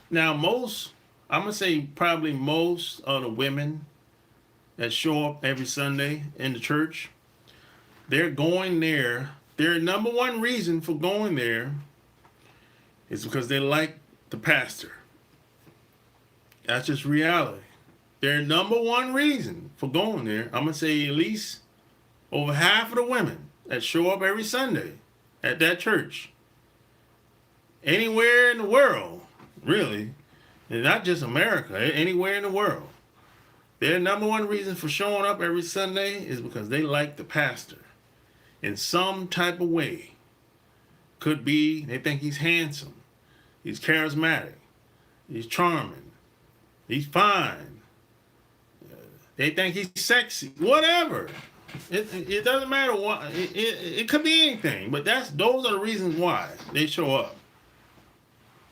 Now I'm gonna say probably most of the women that show up every Sunday in the church, they're going there. Their number one reason for going there is because they like the pastor. That's just reality. Their number one reason for going there, I'm gonna say at least over half of the women that show up every Sunday at that church, anywhere in the world, really, and not just America, anywhere in the world, their number one reason for showing up every Sunday is because they like the pastor in some type of way. Could be they think he's handsome, he's charismatic, he's charming, he's fine, they think he's sexy, whatever. It doesn't matter what. It could be anything, but those are the reasons why they show up.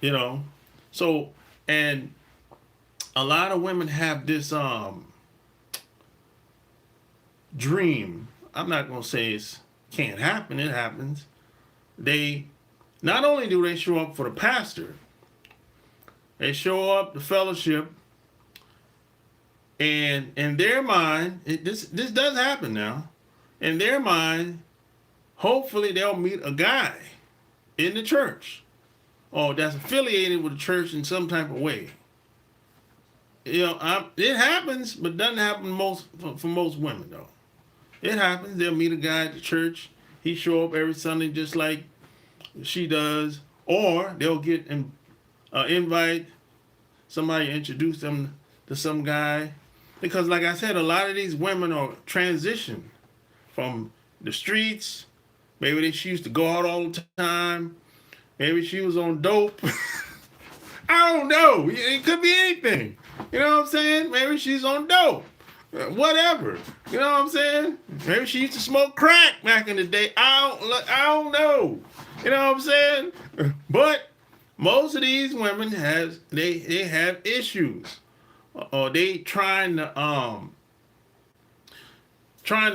You know, so and a lot of women have this dream. I'm not gonna say it can't happen. It happens. They not only do they show up for the pastor, they show up the fellowship, and in their mind, this does happen now. In their mind, hopefully they'll meet a guy in the church, or that's affiliated with the church in some type of way. It happens, but doesn't happen for most women though. It happens. They'll meet a guy at the church. He show up every Sunday just like she does, or they'll get an invite. Somebody introduce them to some guy, because like I said, a lot of these women are transition from the streets. Maybe she used to go out all the time. Maybe she was on dope. I don't know. It could be anything. You know what I'm saying? Maybe she's on dope. Whatever. You know what I'm saying? Maybe she used to smoke crack back in the day. I don't know. You know what I'm saying? But most of these women they have issues, or they trying to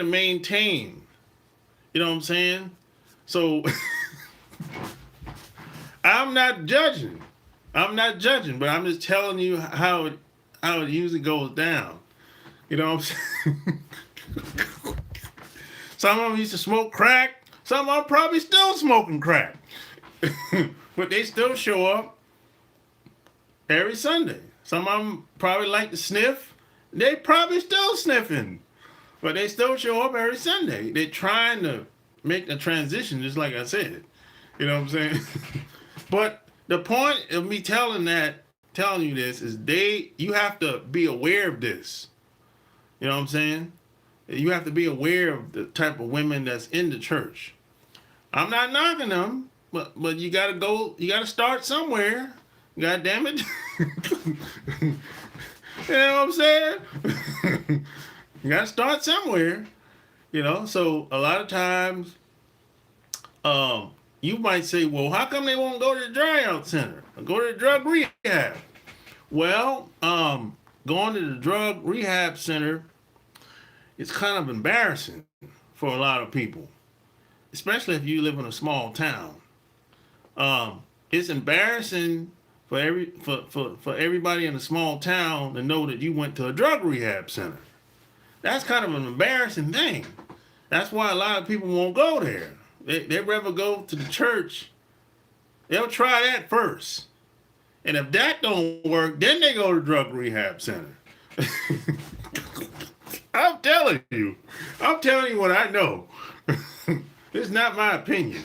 maintain. You know what I'm saying? So I'm not judging. But I'm just telling you how it usually goes down. You know what I'm saying? Some of them used to smoke crack. Some of them probably still smoking crack. But they still show up every Sunday. Some of them probably like to sniff. They probably still sniffing. But they still show up every Sunday. They're trying to make the transition, just like I said. You know what I'm saying? But the point of me telling you this is you have to be aware of this. You know what I'm saying? You have to be aware of the type of women that's in the church. I'm not knocking them, but you gotta start somewhere. God damn it. You know what I'm saying? You gotta start somewhere. You know, so a lot of times you might say, well, how come they won't go to the dry out center or go to the drug rehab? Well, going to the drug rehab center, it's kind of embarrassing for a lot of people, especially if you live in a small town. It's embarrassing for everybody in a small town to know that you went to a drug rehab center. That's kind of an embarrassing thing. That's why a lot of people won't go there. They'd rather go to the church. They'll try that first. And if that don't work, then they go to drug rehab center. I'm telling you what I know. It's not my opinion.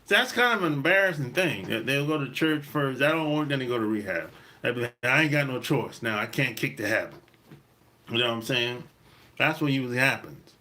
That's kind of an embarrassing thing. They'll go to church first. That don't work, then they go to rehab. They'll be like, I ain't got no choice. Now I can't kick the habit. You know what I'm saying? That's what usually happens.